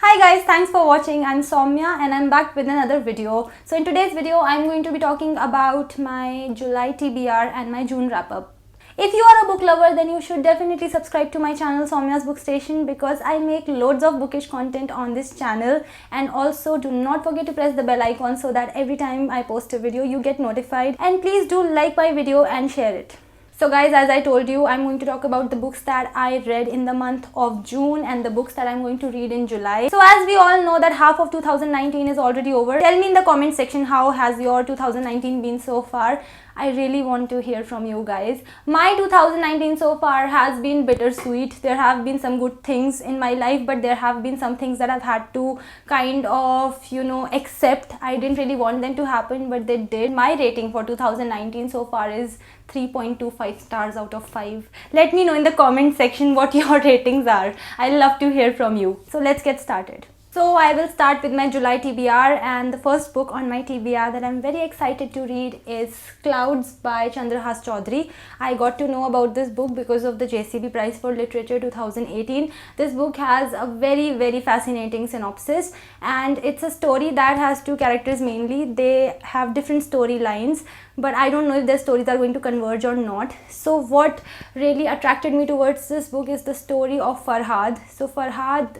Hi guys, thanks for watching. I'm Saumya and I'm back with another video. So in today's video, I'm going to be talking about my July TBR and my June wrap up. If you are a book lover, then you should definitely subscribe to my channel Saumya's Bookstation because I make loads of bookish content on this channel, and also do not forget to press the bell icon so that every time I post a video you get notified, and please do like my video and share it. So guys, as I told you, I'm going to talk about the books that I read in the month of June and the books that I'm going to read in July. So as we all know that half of 2019 is already over. Tell me in the comment section how has your 2019 been so far. I really want to hear from you guys. My 2019 so far has been bittersweet. There have been some good things in my life, but there have been some things that I've had to kind of, accept. I didn't really want them to happen, but they did. My rating for 2019 so far is 3.25 stars out of 5. Let me know in the comment section what your ratings are. I love to hear from you. So let's get started. So I will start with my July TBR, and the first book on my TBR that I'm very excited to read is Clouds by Chandrahas Chaudhary. I got to know about this book because of the JCB Prize for Literature 2018. This book has a very fascinating synopsis, and it's a story that has two characters mainly. They have different storylines, but I don't know if their stories are going to converge or not. So what really attracted me towards this book is the story of Farhad. So Farhad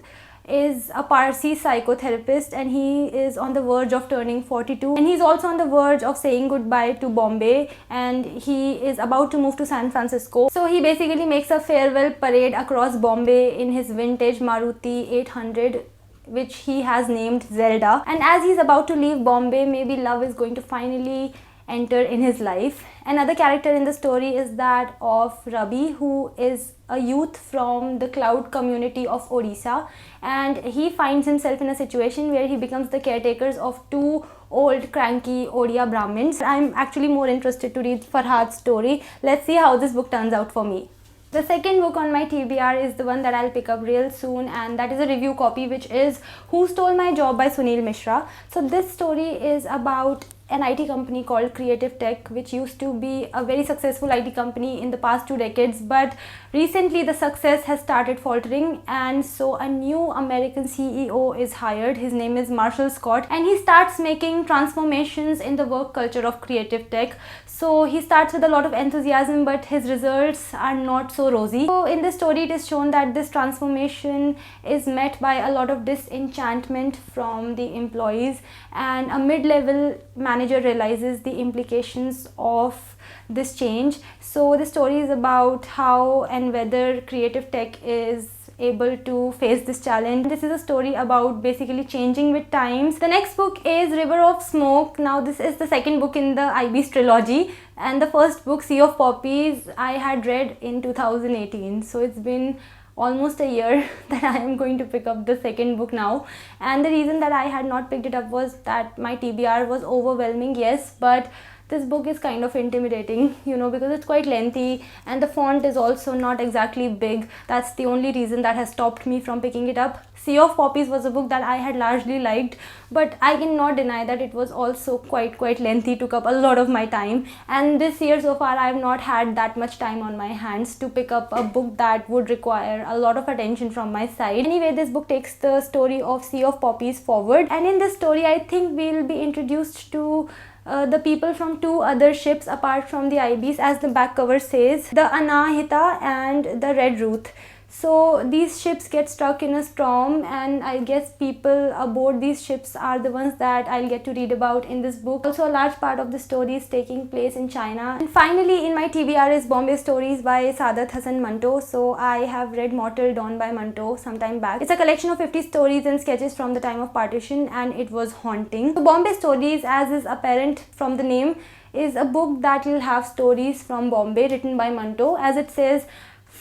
is a Parsi psychotherapist, and he is on the verge of turning 42, and he's also on the verge of saying goodbye to Bombay, and he is about to move to San Francisco. So he basically makes a farewell parade across Bombay in his vintage Maruti 800, which he has named Zelda. And as he's about to leave Bombay, maybe love is going to finally enter in his life. Another character in the story is that of Rabi, who is a youth from the cloud community of Odisha, and he finds himself in a situation where he becomes the caretakers of two old cranky Odia Brahmins. I'm actually more interested to read Farhad's story. Let's see how this book turns out for me. The second book on my TBR is the one that I'll pick up real soon, and that is a review copy, which is Who Stole My Job by Sunil Mishra. So this story is about an IT company called Creative Tech, which used to be a very successful IT company in the past 2 decades, but recently the success has started faltering, and so a new American CEO is hired. His name is Marshall Scott, and he starts making transformations in the work culture of Creative Tech. So he starts with a lot of enthusiasm, but his results are not so rosy. So in this story, it is shown that this transformation is met by a lot of disenchantment from the employees, and a mid-level manager realizes the implications of this change. So the story is about how and whether Creative Tech is able to face this challenge. This is a story about basically changing with times. The next book is Rebirth Smoke. Now this is the second book in the IB's trilogy, and the first book, Sea of Poppies, I had read in 2018. So it's been almost a year that I am going to pick up the second book now, and the reason that I had not picked it up was that my TBR was overwhelming, yes, but this book is kind of intimidating, because it's quite lengthy and the font is also not exactly big. That's the only reason that has stopped me from picking it up. Sea of Poppies was a book that I had largely liked, but I cannot deny that it was also quite lengthy, took up a lot of my time, and this year so far I have not had that much time on my hands to pick up a book that would require a lot of attention from my side. Anyway, this book takes the story of Sea of Poppies forward, and in this story I think we'll be introduced to the people from two other ships apart from the IBs, as the back cover says, the Anahita and the Red Ruth. So these ships get stuck in a storm, and I guess people aboard these ships are the ones that I'll get to read about in this book. Also, a large part of the story is taking place in China. And finally in my TBR is Bombay Stories by Saadat Hasan Manto. So I have read Mortal Dawn by Manto some time back. It's a collection of 50 stories and sketches from the time of partition, and it was haunting. So Bombay Stories, as is apparent from the name, is a book that will have stories from Bombay written by Manto. As it says,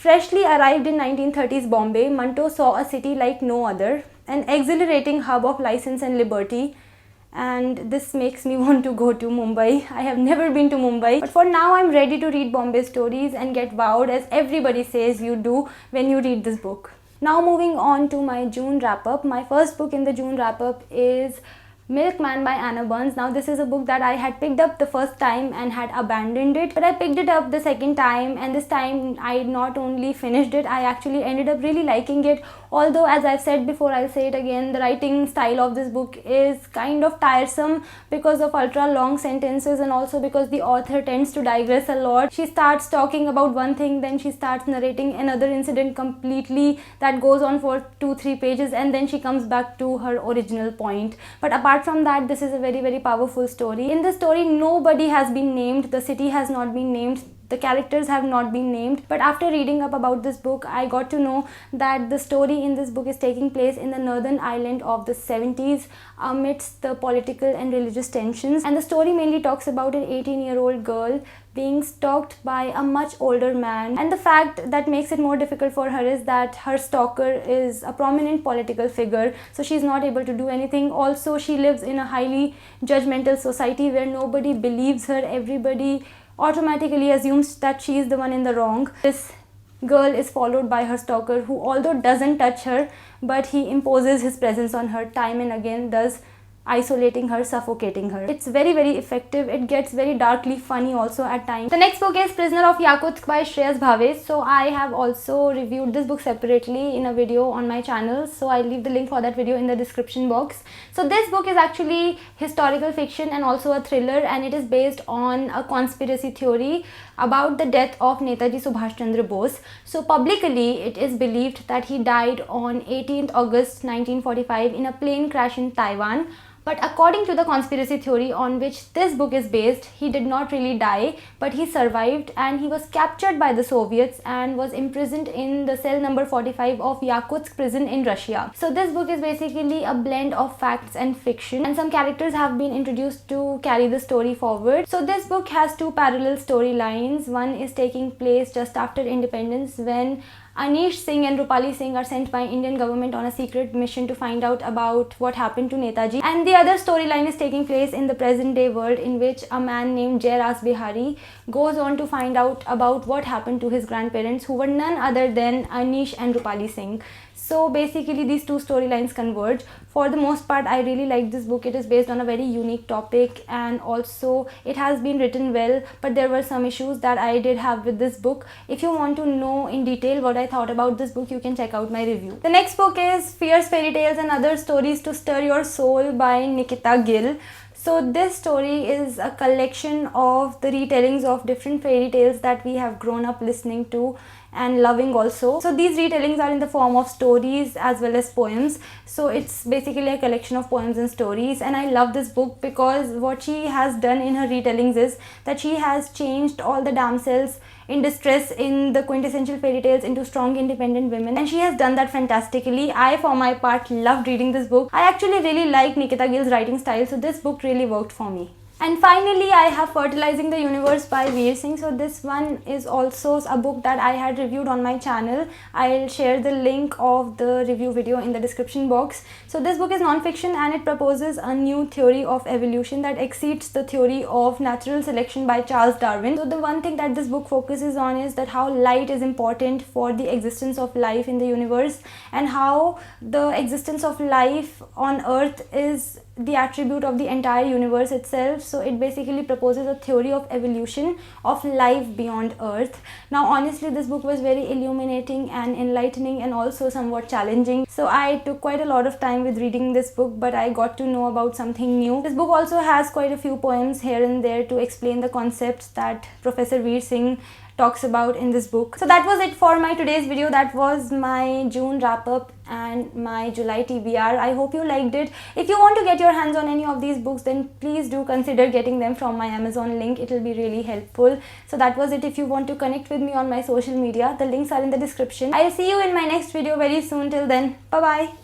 freshly arrived in 1930s Bombay, Manto saw a city like no other, an exhilarating hub of license and liberty, and this makes me want to go to Mumbai. I have never been to Mumbai, but for now I'm ready to read Bombay Stories and get wowed, as everybody says you do when you read this book. Now moving on to my June wrap-up. My first book in the June wrap-up is Milkman by Anna Burns. Now this is a book that I had picked up the first time and had abandoned it, but I picked it up the second time, and this time I not only finished it, I actually ended up really liking it. Although, as I've said before, I'll say it again, the writing style of this book is kind of tiresome because of ultra long sentences, and also because the author tends to digress a lot. She starts talking about one thing, then she starts narrating another incident completely that goes on for 2-3 pages, and then she comes back to her original point. But apart from that, this is a very powerful story. In the story, nobody has been named, the city has not been named, the characters have not been named, but after reading up about this book, I got to know that the story in this book is taking place in the northern Ireland of the 70s amidst the political and religious tensions, and the story mainly talks about an 18-year-old girl being stalked by a much older man, and the fact that makes it more difficult for her is that her stalker is a prominent political figure, so she's not able to do anything. Also, she lives in a highly judgmental society where nobody believes her, everybody automatically assumes that she is the one in the wrong. This girl is followed by her stalker, who although doesn't touch her, but he imposes his presence on her time and again, thus isolating her, suffocating her. It's very effective. It gets very darkly funny also at times. The next book is Prisoner of Yakutsk by Shreyas Bhave. So I have also reviewed this book separately in a video on my channel, so I'll leave the link for that video in the description box. So this book is actually historical fiction and also a thriller, and it is based on a conspiracy theory about the death of Netaji Subhash Chandra Bose. So publicly, it is believed that he died on 18th August 1945 in a plane crash in Taiwan. But according to the conspiracy theory on which this book is based, he did not really die, but he survived, and he was captured by the Soviets and was imprisoned in the cell number 45 of Yakutsk prison in Russia. So this book is basically a blend of facts and fiction, and some characters have been introduced to carry the story forward. So this book has two parallel storylines. One is taking place just after independence, when Anish Singh and Rupali Singh are sent by Indian government on a secret mission to find out about what happened to Netaji. And the other storyline is taking place in the present day world, in which a man named Jai Ras Bihari goes on to find out about what happened to his grandparents, who were none other than Anish and Rupali Singh. So basically these two storylines converge. For the most part, I really like this book. It is based on a very unique topic, and also it has been written well, but there were some issues that I did have with this book. If you want to know in detail what I thought about this book, you can check out my review. The next book is Fierce Fairy Tales and Other Stories to Stir Your Soul by Nikita Gill. So this story is a collection of the retellings of different fairy tales that we have grown up listening to and loving also. So these retellings are in the form of stories as well as poems. So it's basically a collection of poems and stories, and I love this book because what she has done in her retellings is that she has changed all the damsels in distress in the quintessential fairy tales into strong independent women, and she has done that fantastically. I, for my part, loved reading this book. I actually really like Nikita Gill's writing style, so this book really worked for me. And finally, I have Fertilizing the Universe by Veer Singh. So this one is also a book that I had reviewed on my channel. I'll share the link of the review video in the description box. So this book is non-fiction, and it proposes a new theory of evolution that exceeds the theory of natural selection by Charles Darwin. So the one thing that this book focuses on is that how light is important for the existence of life in the universe, and how the existence of life on Earth is the attribute of the entire universe itself. So it basically proposes a theory of evolution of life beyond Earth. Now honestly, this book was very illuminating and enlightening, and also somewhat challenging. So I took quite a lot of time with reading this book, but I got to know about something new. This book also has quite a few poems here and there to explain the concepts that Professor Veer Singh talks about in this book. So that was it for my today's video. That was my June wrap up and my July TBR. I hope you liked it. If you want to get your hands on any of these books, then please do consider getting them from my Amazon link. It will be really helpful. So that was it. If you want to connect with me on my social media, the links are in the description. I'll see you in my next video very soon. Till then, bye bye.